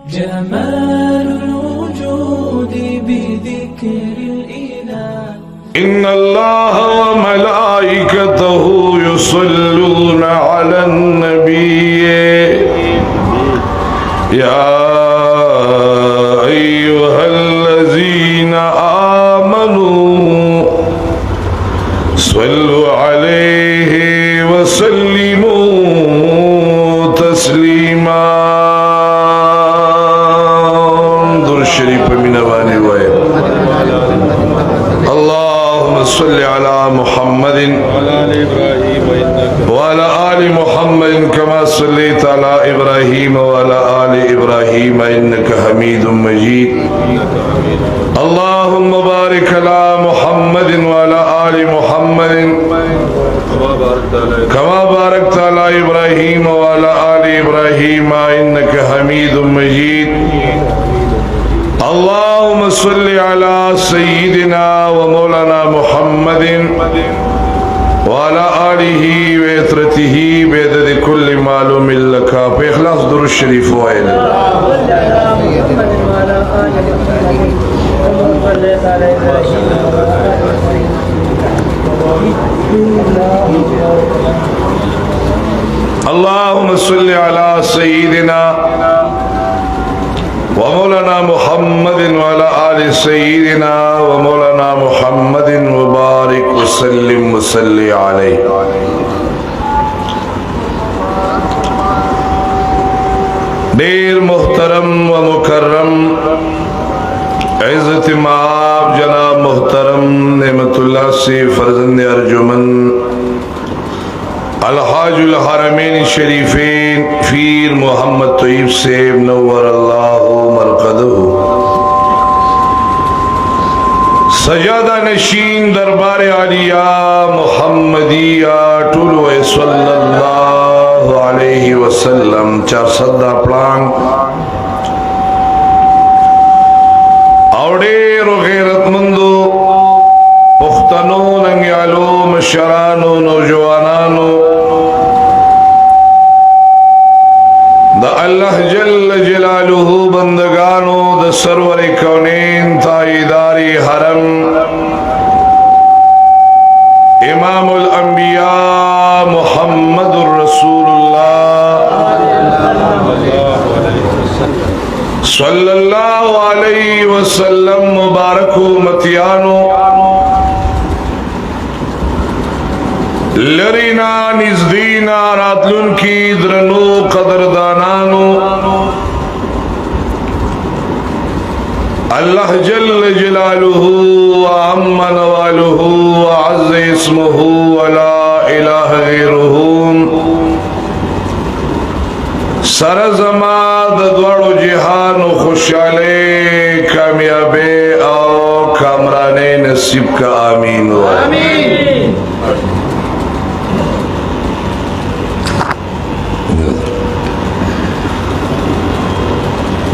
جمال الوجود بذكر الإله. إن الله وملائكته يصلون على النبي يا أيها الذين آمنوا صلوا عليه وسلموا تسليما. در الشريف من أباني وين اللهم صل على محمد وعلى آل محمد كما صليت على إبراهيم وعلى آل إبراهيم إنك حميد مجيد. اللهم بارك على محمد وعلى آل محمد كما باركت على إبراهيم وعلى آل إبراهيم إنك حميد مجيد. اللهم صل على سيدنا ومولانا محمد وعلى آله وعترته بعدد كل معلوم لك. بإخلاص در الشريف وائل اللهم صل على سيدنا ومولانا محمد وعلى آل سيدنا ومولانا محمد وبارك وسلم وصلي عليه. دیر محترم و مکرم عزت مآب جناب محترم نعمت اللہ سے فرزند ارجمن الحاج الحرمین شریفین پیر محمد طیب صاحب نور اللہ مرقدہ سجادہ نشین دربار عالیہ محمدیہ ٹولو صلی اللہ علیہ وسلم 400 پلانگ اوڑیر و غیرت مندو پختنو ننگیالو مشرانو نوجوانانو دا اللہ جل جلالہ بندگانو دا سرور کونین تائیداری حرم امام الانبیاء محمد الرسول اللہ صلی اللہ علیہ وسلم مبارک متیانو لرینا نزدینا راتلن کی درنو قدردانانو اللہ جل جلالہ وعم نوالہ وعز اسمہ ولا الہ غیرہ سرزماد دوڑو جہان و خوشحالے کامیابے او کامرانے نصیب کا آمین و آمین.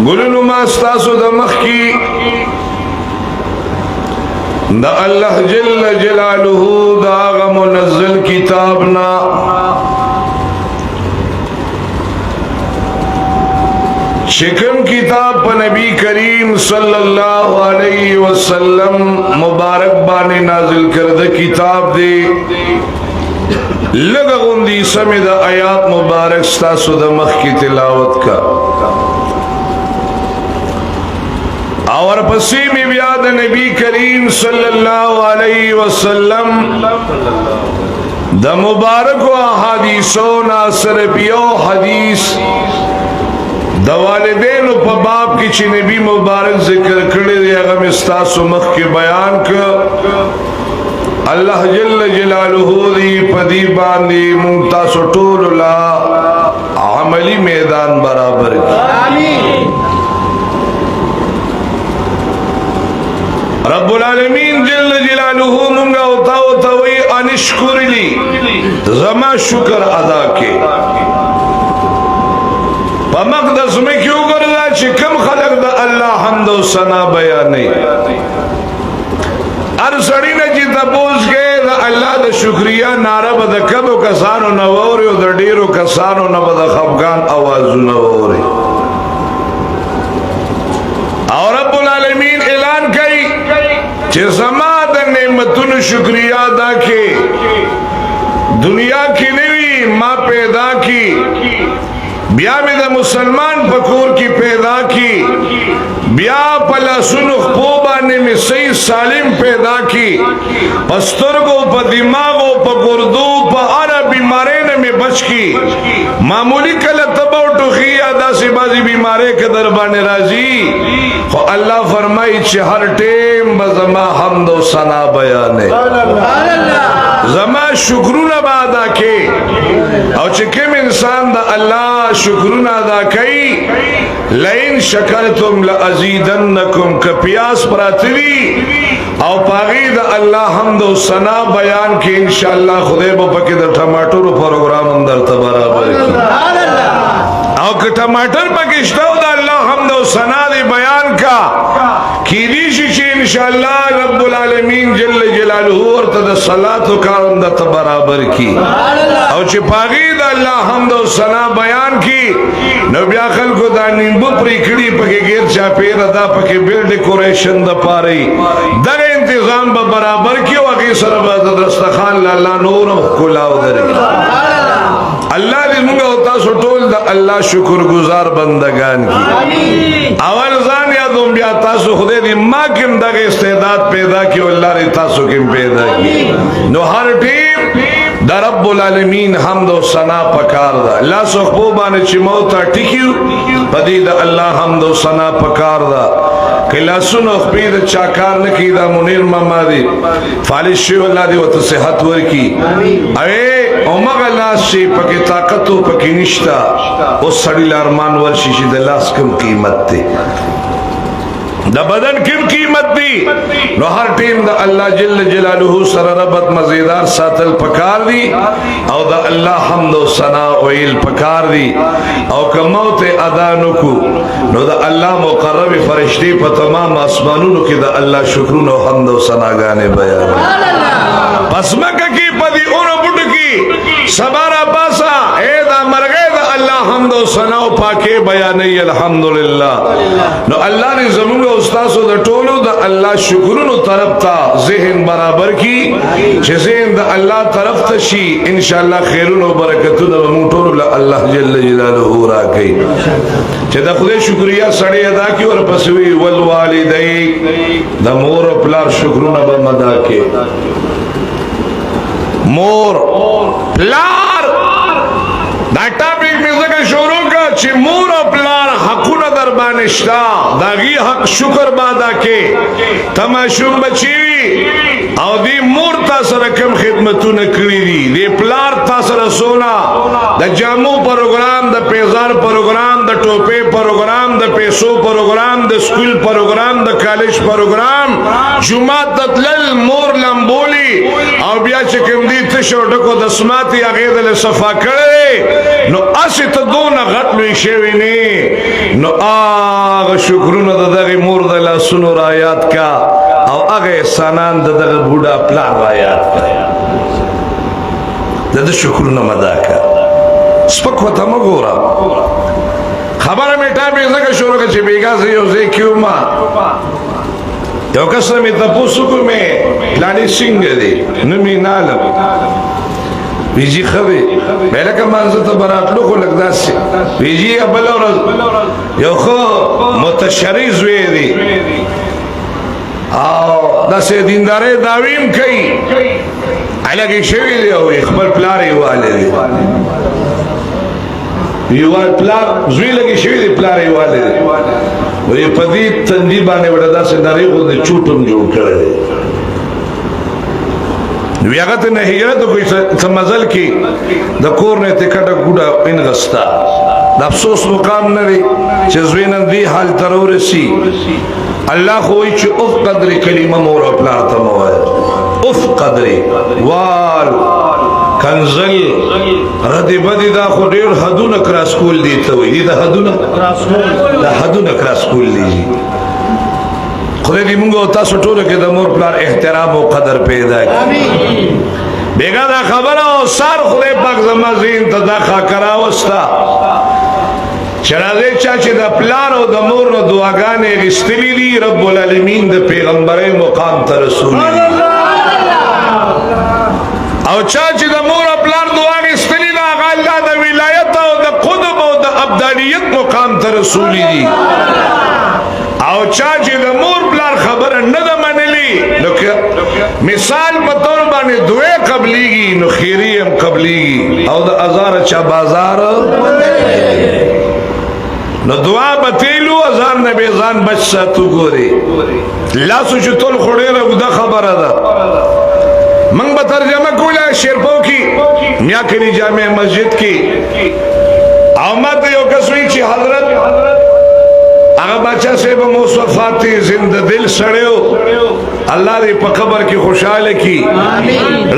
گلنو ما استاسو دا مخ کی دا اللہ جل جلالہ دا آغا منزل کتابنا شکم کتاب پا نبی کریم صلی اللہ علیہ وسلم مبارک بانے نازل کردہ کتاب دے لگا غندی سمید آیات مبارک استاسو دا مخ کی تلاوت کا اور پسی میں بیاد نبی کریم صلی اللہ علیہ وسلم دا مبارک و حدیثو ناصر پیو حدیث دا والدین و پباب کی چی نبی مبارک ذکر کردے دے اغم استاسو مخ کے بیان کر اللہ جل جلالہ دی پدی باندی منتاسو طول اللہ عملی میدان برابر کی آمین. رب العالمین جل جلالہ منگا اتاوی انشکر لی زما شکر ادا کے پا مقدس میں کیوں کردا چی کم خلق دا اللہ حمد و ثنا بیانی ار سڑی نا چی تپوز کے دا اللہ دا شکریہ نارا با دا کبو کسانو نووری و دا دیرو کسانو نبا دا خفگان آوازو نووری چې زما د نعمتونو شکریا ادا کې دنیا کې نوی ما پیدا کی بیا می د مسلمان پکور کی پیدا کی بیا پلا سنخ پو بانے میں صحیح سالم پیدا کی پسترگو پا دماغو پا گردو پا آرہ بیمارین میں بچ کی معمولی کل تباو ٹوخی ادا سی بازی بیمارے کے دربان راضی خو اللہ فرمائی چھے ہر ٹیم بزما حمد و ثنا بیانے زما شکرون بادا کے او چکم انسان دا اللہ شکرون ادا کئی لئن شکرتم لازیدنکم کپیاس پراتوی او پاغی دا اللہ حمد و ثنا بیان کی انشاءاللہ خدای با پکی دا ٹماٹر پروگرام اندر تبرابر کی او که ٹماٹر پکشتاو دا اللہ حمد و ثنا دی بیان کا کی دیشی چی انشاءاللہ رب العالمین جل جلالہ ورطا دا صلاة و کارم دا تبرابر کی او چی پاغی دا اللہ حمد و ثنا بیان کی نو بیا خلکو دا نیمبو پری کڑی پکی گیر چاپیر دا پکی بیل ڈیکوریشن دا پاری در انتظام با برابر کی وقی سر با دستخان لالا نورم کلاو در اللہ دی منگا ہوتا سو ٹول دا اللہ شکر گزار بندگان کی اول زان یادوں بیا تاسو خدے دی ما کم دا استعداد پیدا کی اللہ دی تاسو کم پیدا کی نو ہر ٹیم دا رب العالمین حمد و ثنا پکار دا اللہ سخبو بانے چی موتا ٹکیو پدی دا اللہ حمد و ثنا پکار دا کہ اللہ سنو اخبی دا چاکار نکی دا منیر ماما دی فالش شیو اللہ دی وطا صحت ورکی اوے اومغ اللہ سی پکی طاقتو پکی نشتا اس سڑی لارمان ورشیشی دا لاس کم قیمت تی دا بدن کم قیمت دی نو ہر ٹیم دا اللہ جل جلالہ سر ربط مزیدار ساتل پکار دی او دا اللہ حمد و ثنا ویل پکار دی او کہ موت ادا نکو نو دا اللہ مقرب فرشتی پا تمام آسمانونو کی دا اللہ شکرون و حمد و ثنا گانے بیان پس مکہ کی پدی انو بڑھ کی سبارا پاسا اے دا مرگے دا اللہ حمد و ثنا و پاکے بیانی الحمدللہ نو اللہ نے زمانگا استاسو دا ٹولو دا اللہ شکرونو طرف تا ذہن برابر کی چھ ذہن دا اللہ طرف تا شی انشاءاللہ خیرونو برکتو دا موٹورو اللہ جل جلالہ را کئی چھ دا خودے شکریہ سڑے ادا کی اور پسوی والوالدئی دا مور و پلار شکرونو بمدا کے مور پلار دا ٹاپک میں ذکر شروع کا چھ مور و پلار حقون دربانشتا داغی حق شکر بادا کے تماشون بچیوی او دی مور تا سر کم خدمتو نکری دی پلار تا سر سونا دا جامو پروگرام دا پیزار پروگرام دا ٹوپے پروگرام دا پیسو پروگرام دا سکول پروگرام دا کالج پروگرام جماعت تطلل مور لمبولی او بیا چکم دی تشو ڈکو دسماتی اغیدل صفا کرے نو اسی تا دون غطلوی شوی نی نو آغا شکرون دا دغی مور دا لاسونو رایات کا او آغا احسانان دا دغی بودا پلان رایات کا دا شکرون مدا کا سپک و تا مگورا خبر میٹا بیزا کا شروع کا چی بیگا سے یو زی کیوں ما یو کسر میں تپوسو کو میں لانی سنگ دی نمی نالم بیجی خوی بیلکہ منزل تا براتلو کو لگدا سی بیجی ابلا رز یو خو متشری زوی دی آو دا سی دیندارے داویم کئی علاقی شوی دی ہوئی خبر پلاری والے دی یوال پلار زوی لگی شوی دی پلاری والے دی وی پدید تنجیبانے وڑا دا سی ناری خود دی چوٹم جوڑ کرے ویاغت نے ہجرت کوئی سمزل کی دا کور نے تکڑا گوڑا انغستا دا افسوس مقام نری چیزوینن دی حال ترور سی اللہ خوئی چی اف قدری کلمہ مورا پلاتا موائد اف قدری وال کنزل ردی بدی دا خود دیر حدون کراسکول دیتا ہوئی دی دا حدون کراسکول دی خدای دی منگو تاسو ټول کې د مور پلار احترام او قدر پیدا کړي بیگا دا خبره او سار خدای پاک زما زین ته دا خا کرا وستا چرازه چا چې د پلار او د مور نو دعاګانې غستلی دي رب العالمین د پیغمبري مقام ته رسول دي او چا چې د مور او پلار دعا غستلی دا هغه الله د ولایت او د قطب او د ابدالیت مقام ته رسول دي او چا چې د مور پلار خبره نه ده منلي نو مثال په تور باندې دوی قبليږي نو خیری هم قبليږي او د ازار چا بازار نو دعا بتیلو ازان نبی ځان بچ ساتو ګوري لاسو چې ټول خړې راغده خبره ده من به ترجمه کوله شیرپو کی میا کلی جامع مسجد کی او ماته یو کسوی چې حضرت هغه بچا صاحب مصطفی زنده دل سړیو الله دې په قبر کې خوشاله کی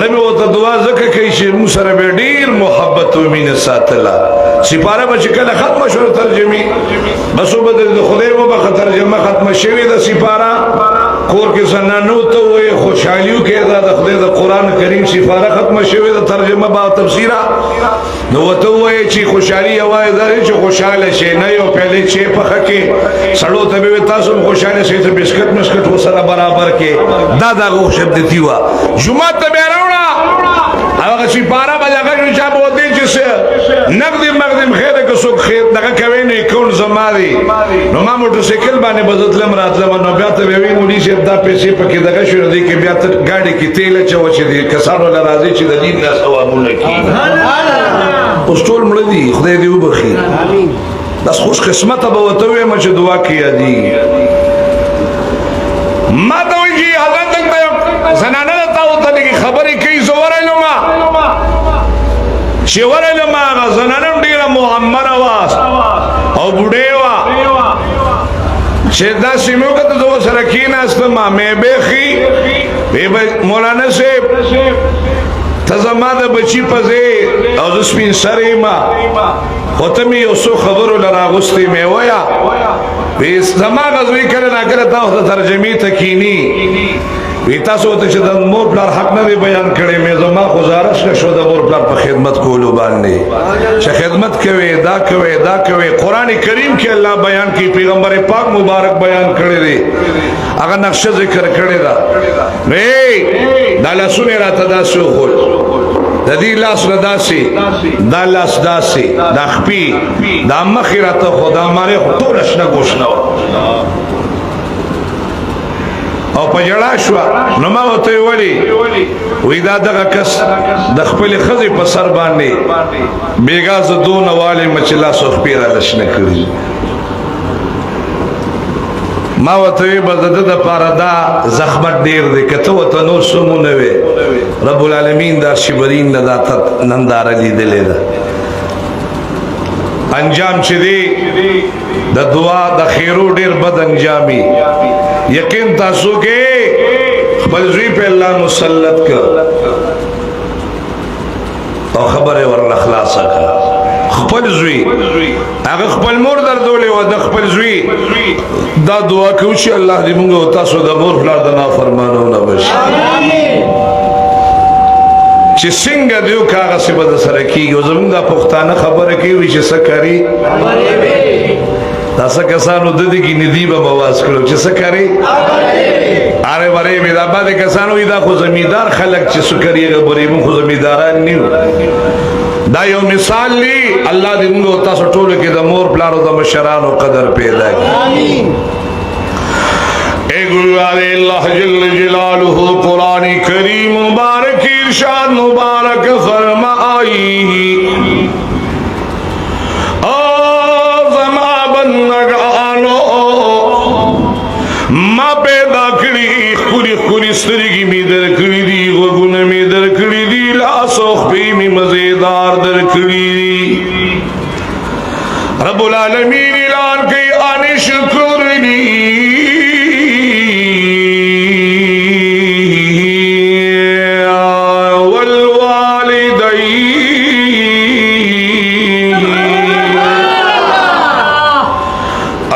لمه وته دعا زکه کوي چې موږ سره به ډیر محبت او مینه ساتله سپاره به کله ختم شو ترجمه بس وبد خدای مو به ترجمه ختم شوی د سپاره کور کې زنانو ته وي خوشحالیو کې دا د خدای د قران کریم سپاره ختم شوی د ترجمه با تفسیره نو وته وي چې خوشحالي وای دا چې خوشاله شي نه یو پهلې چې په خکه سړو ته به تاسو خوشاله شي ته بسکټ مسکټ وسره برابر کې دا غو شپ دي وا جمعه ته به راوړه هغه چې پارا بلغه چې په دې چې نقدم خیره که څوک خیر دغه کوي نه کول زماري نو ما موټر سایکل باندې بدلم راتلم نو بیا ته وی مولي چې دا پیسې پکې دغه شو دي کې بیا ته ګاډي کې تیل چو چې دي کسانو لراځي چې د دین نه ثوابونه کوي اوس ټول مړ دي خدای دې وبخي امين بس خوش قسمت به وته وې مچ دعا کیا دي ما ته وی حضرت ته زنانه ته ته خبرې کوي زوره لما چې ورله ما زنانه ډیره محمد واس او بډې وا چې دا سیمو کته زو سره کیناست ما مې بخي به مولانا صاحب ته زما د بچی پځې او د سپین سره ما هوته مې یو څو خبرو لراغستې مې ویا به زما غوي کړه نه کړه تاسو ترجمه تکینی وی تاسو ته چې د مور پلار حق نه بیان کړي مې زما گزارش شو د مور پلار په خدمت کولو باندې چې خدمت کوي دا کوي قران کریم کې الله بیان کوي پیغمبر پاک مبارک بیان کړی دی هغه نقشه ذکر کړی دا نه دا لاسونه راته داسو خو د دې لاس رداسي دا لاس داسي دا خپي دا مخیرته خدا ماره ټول شنه ګوښنه او په جړا شو نو ما وته ویلي وې دا دغه کس د خپل خزي په سر باندې بیګا زدون والي مچلا سو خپيره لښنه کړی ما وته بدد د پاره دا زخمت ډیر دی کته وته نور سمونه وي رب العالمین دا شبرین نه دا نندار لیدلې ده انجام چې دی د دعا د خیرو ډیر بد انجامي یقین تاسو کې خپل زوی په الله مسلط کړ او خبره ورل اخلاص کړ خپل زوی هغه خپل مور دردولې و د خپل زوی دا دعا کوي چې الله دې موږ او تاسو د مور فلار د نافرمانو نه بشي امين چې څنګه دیو کاغه څه بد سره کیږي زمونږ پښتانه خبره کوي چې سکري دا څه کسانو د دې کې ندیبه مواز کړو چې سکري اره وره مې دا باندې کسانو دا خو زمیدار خلک چې سکري غبرې مون خو زمیداران نیو دا یو مثال لی الله دې موږ تاسو ټول کې د مور پلارو د مشرانو قدر پیدا کړي امين اے ګل الله جل جلاله قران کریم مبارک ارشاد مبارک فرمائے او زما بندگانو ما پیدا کړی خوري سترګې می درکړې دي غوونه می درکړې دي لاس او خپې می مزیدار درکړې دي رب العالمین اعلان کوي ان شکر دی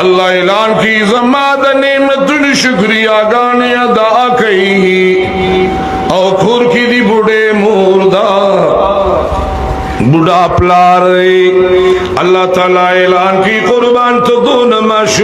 اللہ اعلان کی زماد نعمت شکریہ گانے ادا کئی او کھور کی دی بڑے موردا बुढ़ा पलार अल्लाह ताला ऐलान की कुर्बान तो दो नमाज